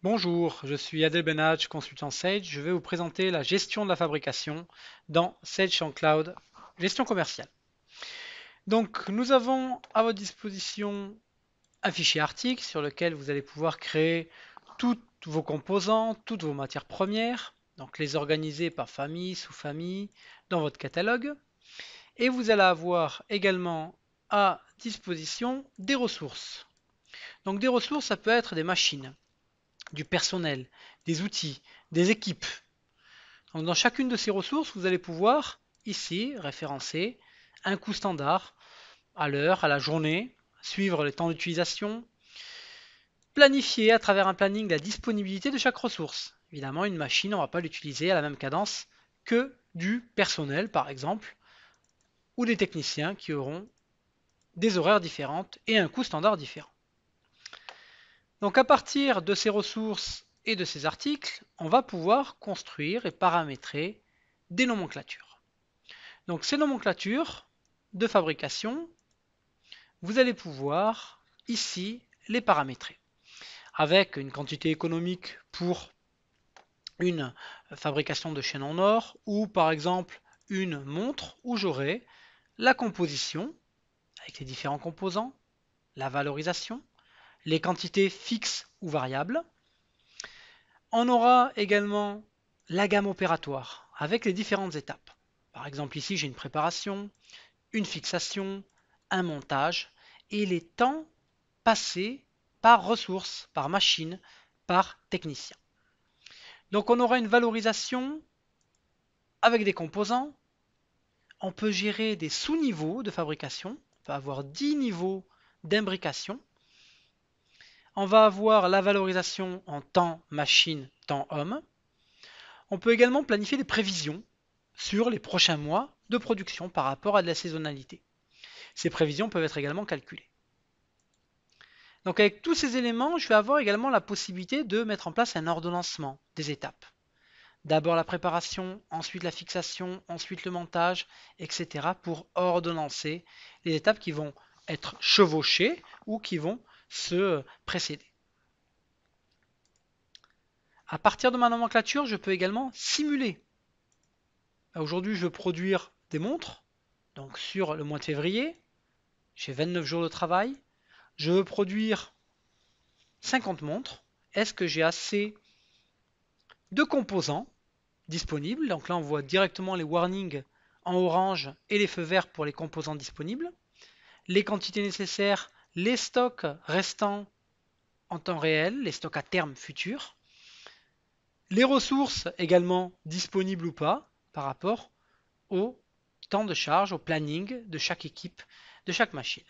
Bonjour, je suis Adel Benhadj, consultant Sage. Je vais vous présenter la gestion de la fabrication dans Sage on Cloud, gestion commerciale. Donc, nous avons à votre disposition un fichier article sur lequel vous allez pouvoir créer tous vos composants, toutes vos matières premières, donc les organiser par famille, sous-famille, dans votre catalogue. Et vous allez avoir également à disposition des ressources. Donc, des ressources, ça peut être des machines, du personnel, des outils, des équipes. Donc dans chacune de ces ressources, vous allez pouvoir ici référencer un coût standard à l'heure, à la journée, suivre les temps d'utilisation, planifier à travers un planning la disponibilité de chaque ressource. Évidemment, une machine, on ne va pas l'utiliser à la même cadence que du personnel, par exemple, ou des techniciens qui auront des horaires différentes et un coût standard différent. Donc à partir de ces ressources et de ces articles, on va pouvoir construire et paramétrer des nomenclatures. Donc ces nomenclatures de fabrication, vous allez pouvoir ici les paramétrer avec une quantité économique pour une fabrication de chaîne en or ou par exemple une montre où j'aurai la composition avec les différents composants, la valorisation, les quantités fixes ou variables. On aura également la gamme opératoire avec les différentes étapes. Par exemple ici j'ai une préparation, une fixation, un montage et les temps passés par ressource, par machine, par technicien. Donc on aura une valorisation avec des composants. On peut gérer des sous-niveaux de fabrication. On peut avoir 10 niveaux d'imbrication. On va avoir la valorisation en temps machine, temps homme. On peut également planifier des prévisions sur les prochains mois de production par rapport à de la saisonnalité. Ces prévisions peuvent être également calculées. Donc avec tous ces éléments, je vais avoir également la possibilité de mettre en place un ordonnancement des étapes. D'abord la préparation, ensuite la fixation, ensuite le montage, etc. pour ordonnancer les étapes qui vont être chevauchées ou qui vont se précéder. À partir de ma nomenclature, je peux également simuler. Aujourd'hui, je veux produire des montres. Donc sur le mois de février, j'ai 29 jours de travail. Je veux produire 50 montres. Est-ce que j'ai assez de composants disponibles? Donc là, on voit directement les warnings en orange et les feux verts pour les composants disponibles. Les quantités nécessaires, les stocks restants en temps réel, les stocks à terme futur. Les ressources également disponibles ou pas par rapport au temps de charge, au planning de chaque équipe, de chaque machine.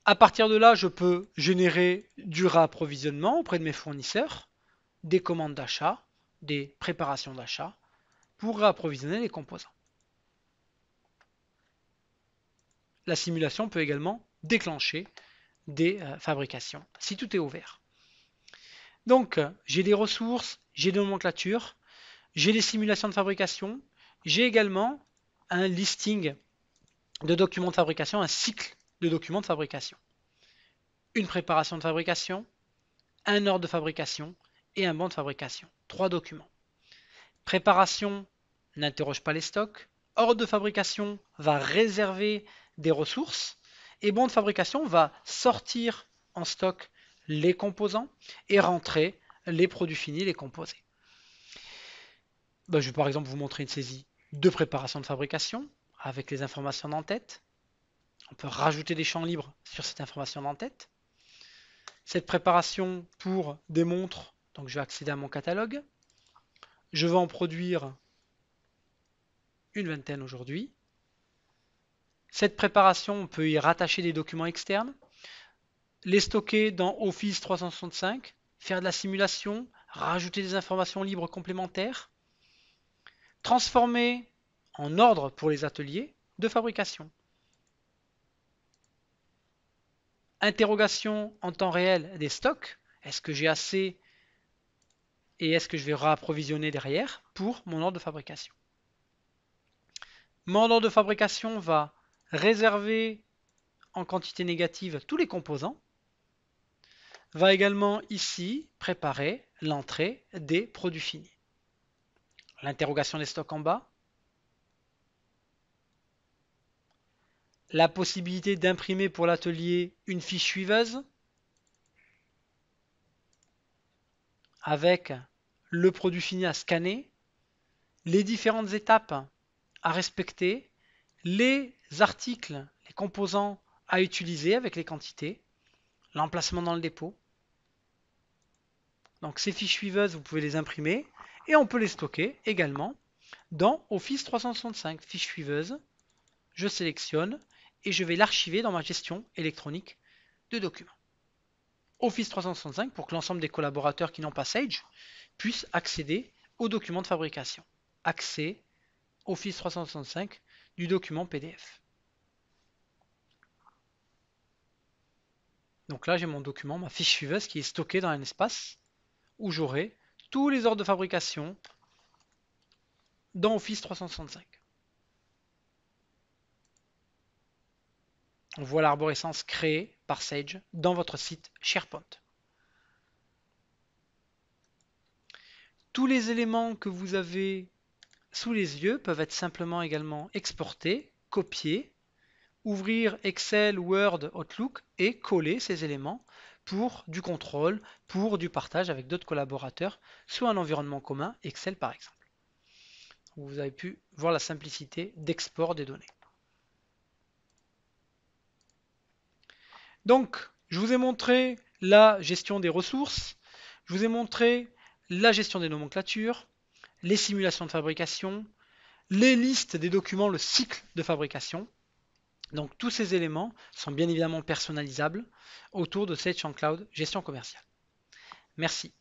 À partir de là, je peux générer du réapprovisionnement auprès de mes fournisseurs, des commandes d'achat, des préparations d'achat pour réapprovisionner les composants. La simulation peut également déclencher des fabrications si tout est ouvert. Donc, j'ai des ressources, j'ai des nomenclatures, j'ai des simulations de fabrication, j'ai également un listing de documents de fabrication, un cycle de documents de fabrication. Une préparation de fabrication, un ordre de fabrication et un banc de fabrication. 3 documents. Préparation n'interroge pas les stocks. Ordre de fabrication va réserver des ressources. Et banc de fabrication va sortir en stock les composants et rentrer les produits finis, les composés. Je vais par exemple vous montrer une saisie de préparation de fabrication avec les informations d'en-tête. On peut rajouter des champs libres sur cette information d'en-tête. Cette préparation pour des montres, donc je vais accéder à mon catalogue. Je vais en produire une vingtaine aujourd'hui. Cette préparation, on peut y rattacher des documents externes, les stocker dans Office 365, faire de la simulation, rajouter des informations libres complémentaires, transformer en ordre pour les ateliers de fabrication. Interrogation en temps réel des stocks. Est-ce que j'ai assez et est-ce que je vais réapprovisionner derrière pour mon ordre de fabrication? Mon ordre de fabrication va réserver en quantité négative tous les composants, va également ici préparer l'entrée des produits finis. L'interrogation des stocks en bas, la possibilité d'imprimer pour l'atelier une fiche suiveuse avec le produit fini à scanner, les différentes étapes à respecter, les articles, les composants à utiliser avec les quantités, l'emplacement dans le dépôt. Donc ces fiches suiveuses, vous pouvez les imprimer et on peut les stocker également dans Office 365. Fiche suiveuse, je sélectionne et je vais l'archiver dans ma gestion électronique de documents. Office 365 pour que l'ensemble des collaborateurs qui n'ont pas Sage puissent accéder aux documents de fabrication. Accès Office 365 du document PDF. Donc là, j'ai mon document, ma fiche suiveuse qui est stockée dans un espace où j'aurai tous les ordres de fabrication dans Office 365. On voit l'arborescence créée par Sage dans votre site SharePoint. Tous les éléments que vous avez sous les yeux peuvent être simplement également exportés, copiés, ouvrir Excel, Word, Outlook et coller ces éléments pour du contrôle, pour du partage avec d'autres collaborateurs sur un environnement commun, Excel par exemple. Vous avez pu voir la simplicité d'export des données. Donc, je vous ai montré la gestion des ressources, je vous ai montré la gestion des nomenclatures, les simulations de fabrication, les listes des documents, le cycle de fabrication. Donc tous ces éléments sont bien évidemment personnalisables autour de Sage Cloud Gestion commerciale. Merci.